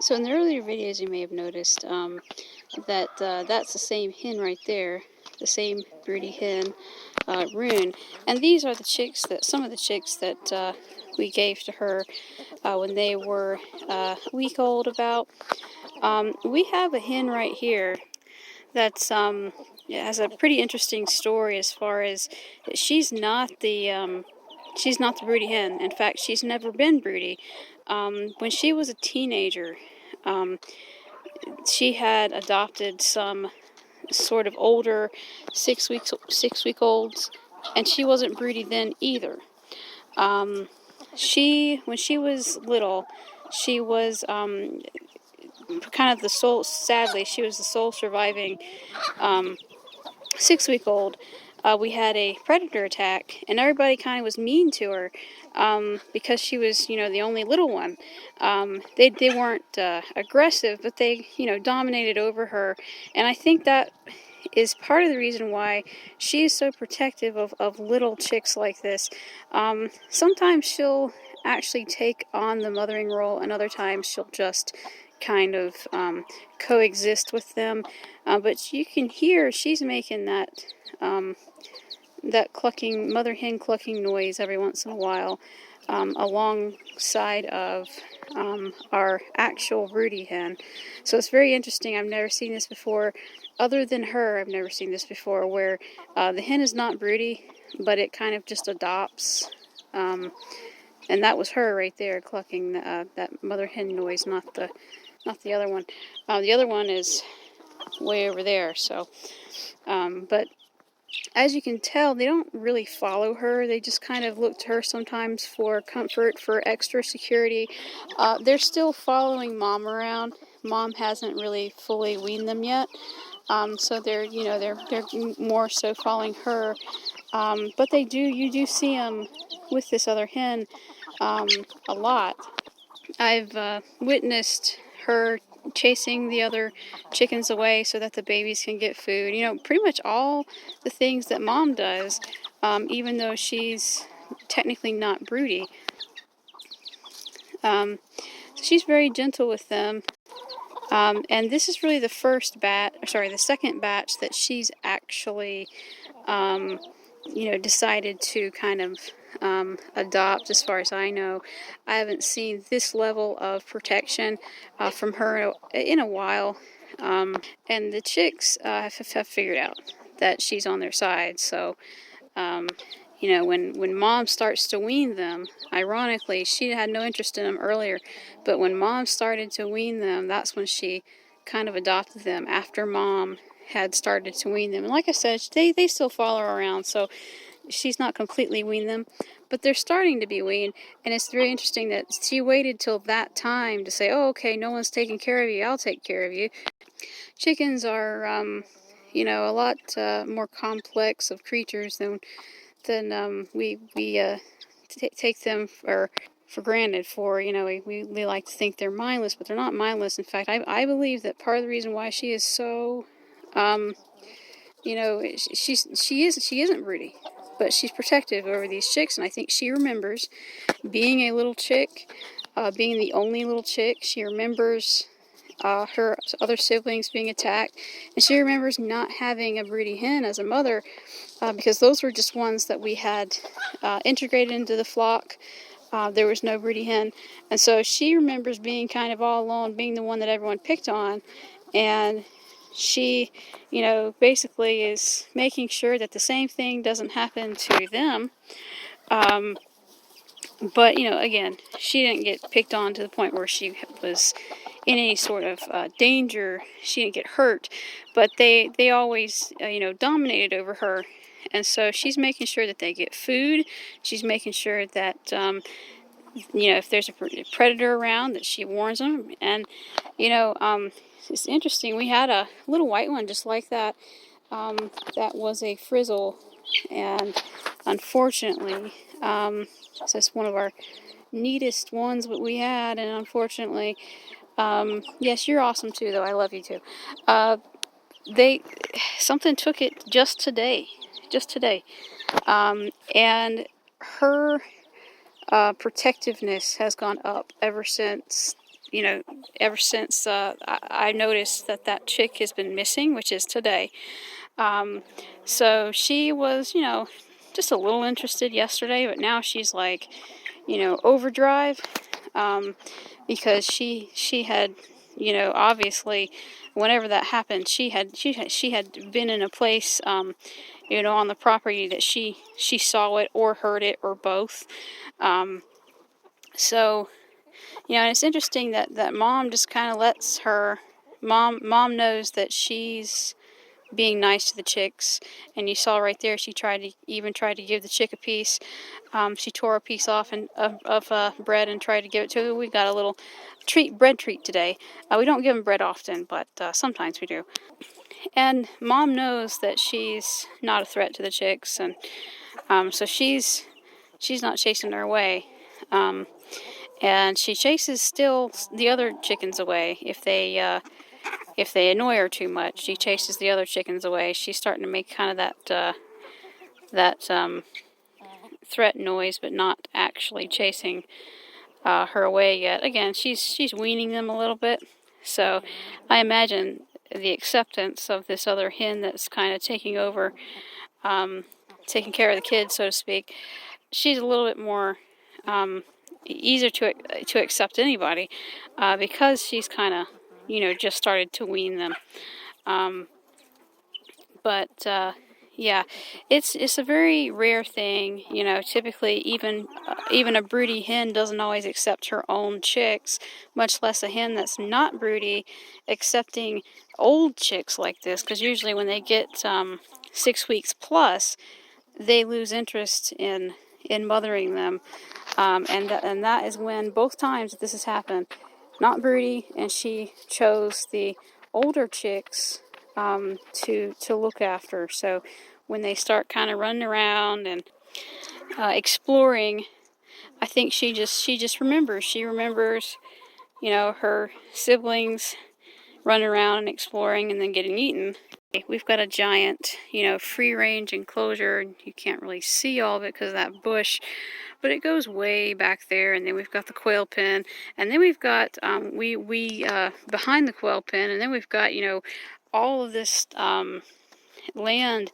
So in the earlier videos, you may have noticed that that's the same hen right there, the same broody hen, Rune. And these are the chicks some of the chicks that we gave to her when they were a week old about. We have a hen right here that's has a pretty interesting story as far as she's not the broody hen. In fact, she's never been broody. When she was a teenager, she had adopted some sort of older 6 week olds, and she wasn't broody then either. When she was little, she was kind of the sole. Sadly, she was the sole surviving 6 week old. We had a predator attack, and everybody kind of was mean to her because she was, the only little one. They weren't aggressive, but they, dominated over her. And I think that is part of the reason why she is so protective of little chicks like this. Sometimes she'll actually take on the mothering role, and other times she'll just kind of coexist with them. But you can hear she's making that clucking, mother hen clucking noise every once in a while, alongside of our actual broody hen. So it's very interesting. I've never seen this before. Other than her, I've never seen this before, where the hen is not broody, but it kind of just adopts. And that was her right there clucking that mother hen noise, not the other one. The other one is way over there. So, but as you can tell, they don't really follow her. They just kind of look to her sometimes for comfort, for extra security. They're still following Mom around. Mom hasn't really fully weaned them yet. So they're more so following her. But you do see them with this other hen a lot. I've witnessed her chasing the other chickens away so that the babies can get food. Pretty much all the things that Mom does, even though she's technically not broody. So she's very gentle with them. And this is really the second batch that she's actually, decided to kind of adopt. As far as I know, I haven't seen this level of protection from her in a while. And the chicks have figured out that she's on their side. So, when Mom starts to wean them, ironically, she had no interest in them earlier, but when Mom started to wean them, that's when she kind of adopted them after Mom had started to wean them. And like I said, they still follow her around, so she's not completely weaned them, but they're starting to be weaned. And it's very interesting that she waited till that time to say, oh, okay, no one's taking care of you, I'll take care of you. Chickens are, a lot more complex of creatures than we take them for granted. We like to think they're mindless, but they're not mindless. In fact, I believe that part of the reason why she is so, she isn't broody, but she's protective over these chicks, and I think she remembers being a little chick, being the only little chick. She remembers her other siblings being attacked, and she remembers not having a broody hen as a mother, because those were just ones that we had integrated into the flock. There was no broody hen, and so she remembers being kind of all alone, being the one that everyone picked on, and she, basically is making sure that the same thing doesn't happen to them. But, again, she didn't get picked on to the point where she was in any sort of danger. She didn't get hurt, but they always, dominated over her. And so she's making sure that they get food. She's making sure that, if there's a predator around, that she warns them. And, it's interesting. We had a little white one just like that. That was a frizzle. And unfortunately, it's just one of our neatest ones that we had. And unfortunately, yes, you're awesome too, though. I love you too. Something took it just today. And her protectiveness has gone up ever since, ever since I noticed that chick has been missing, which is today. So she was, just a little interested yesterday, but now she's like, overdrive, because she had, obviously, whenever that happened, she had been in a place, on the property that she saw it or heard it or both. So, and it's interesting that mom just kind of lets her. Mom knows that she's being nice to the chicks, and you saw right there she tried to give the chick a piece. She tore a piece off of bread and tried to give it to her. We got a little bread treat today. We don't give them bread often, but sometimes we do. And mom knows that she's not a threat to the chicks, and so she's not chasing her away. And she chases still the other chickens away if they annoy her too much. She chases the other chickens away. She's starting to make kind of that threat noise, but not actually chasing her away yet. Again, she's weaning them a little bit. So I imagine the acceptance of this other hen that's kind of taking over, taking care of the kids, so to speak. She's a little bit more easier to accept anybody, because she's kind of, just started to wean them. But yeah, it's a very rare thing. Typically even a broody hen doesn't always accept her own chicks, much less a hen that's not broody accepting old chicks like this. Because usually when they get 6 weeks plus, they lose interest in mothering them, and that is when both times that this has happened, not broody, and she chose the older chicks to look after. So when they start kind of running around and exploring, I think she just remembers. She remembers, her siblings running around and exploring and then getting eaten. We've got a giant, free range enclosure. You can't really see all of it because of that bush, but it goes way back there. And then we've got the quail pen, and then we've got we behind the quail pen, and then we've got all of this land.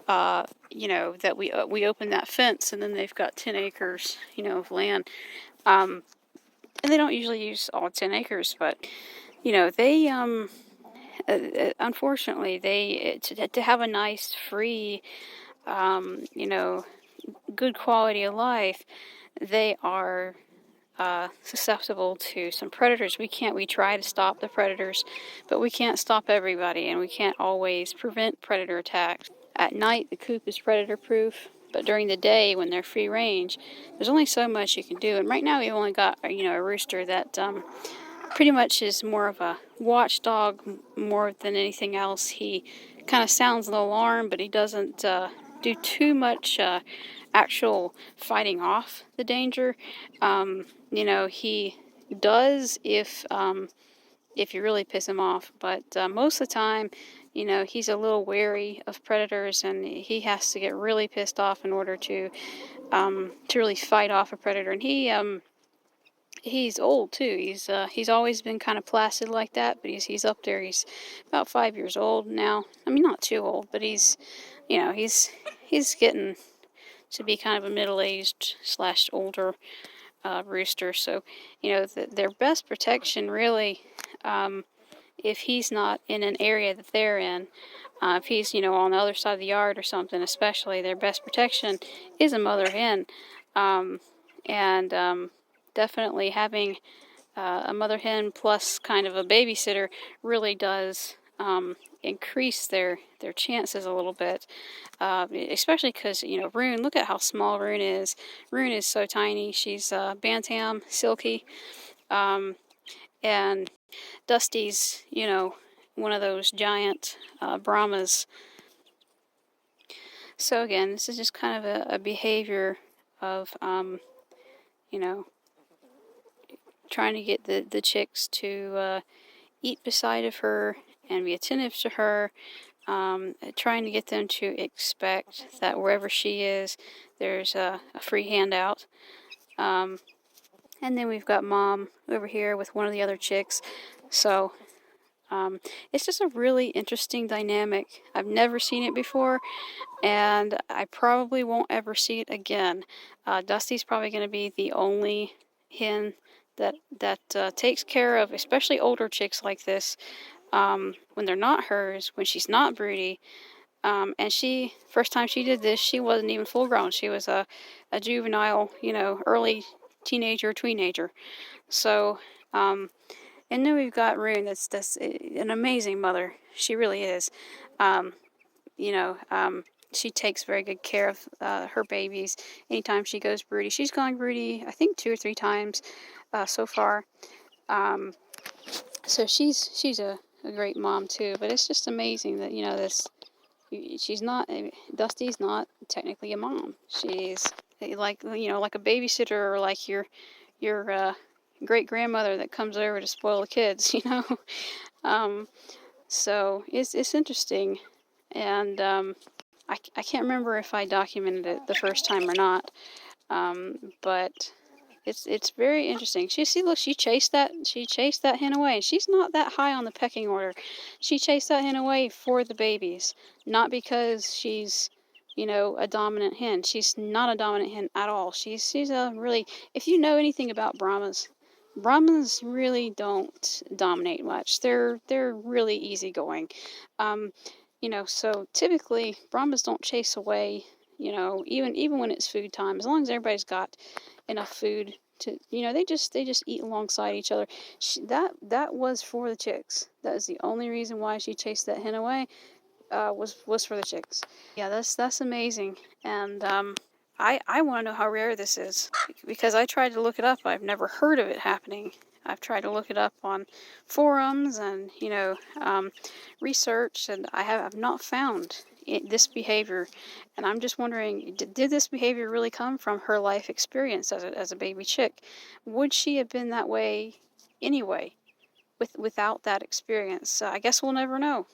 That we opened that fence, and then they've got 10 acres, of land. And they don't usually use all 10 acres, but they unfortunately, to have a nice, free, good quality of life, they are susceptible to some predators. We try to stop the predators, but we can't stop everybody, and we can't always prevent predator attacks. At night, the coop is predator proof, but during the day, when they're free range, there's only so much you can do. And right now, we've only got a rooster that pretty much is more of a watchdog more than anything else. He kind of sounds an alarm, but he doesn't do too much actual fighting off the danger. He does if you really piss him off, but most of the time, he's a little wary of predators, and he has to get really pissed off in order to really fight off a predator. And he's old too. He's always been kind of placid like that, but he's up there. He's about 5 years old now. I mean, not too old, but he's getting to be kind of a middle-aged / older rooster. So their best protection really, if he's not in an area that they're in, if he's on the other side of the yard or something, especially, their best protection is a mother hen. And definitely having a mother hen plus kind of a babysitter really does increase their chances a little bit, especially because Rune, look at how small Rune is. Rune is so tiny. She's Bantam, Silkie, and Dusty's one of those giant Brahmas. So again, this is just kind of a behavior of trying to get the chicks to eat beside of her and be attentive to her, trying to get them to expect that wherever she is, there's a free handout. And then we've got Mom over here with one of the other chicks. So it's just a really interesting dynamic. I've never seen it before, and I probably won't ever see it again. Dusty's probably going to be the only hen that takes care of, especially older chicks like this, when they're not hers, when she's not broody. And first time she did this, she wasn't even full grown. She was a juvenile, early teenager, tweenager. So, and then we've got Rune. That's an amazing mother. She really is. Um, you know, um, she takes very good care of her babies. Anytime she goes broody, she's gone broody, I think 2 or 3 times so far. So she's a great mom too. But it's just amazing that this. She's not. Dusty's not technically a mom. She's like like a babysitter, or like your great grandmother that comes over to spoil the kids. Um, so it's interesting, and I can't remember if I documented it the first time or not, but it's very interesting. Look, she chased that hen away. She's not that high on the pecking order. She chased that hen away for the babies, not because she's a dominant hen. She's not a dominant hen at all. She's a really, if you know anything about Brahmas really don't dominate much. They're really easygoing. So typically Brahmas don't chase away, even when it's food time, as long as everybody's got enough food to, they just eat alongside each other. That was for the chicks. That is the only reason why she chased that hen away, was for the chicks. Yeah, that's amazing. And I want to know how rare this is, because I tried to look it up. I've never heard of it happening. I've tried to look it up on forums and research, and I've not found this behavior. And I'm just wondering, did this behavior really come from her life experience as a baby chick? Would she have been that way anyway, without that experience? I guess we'll never know.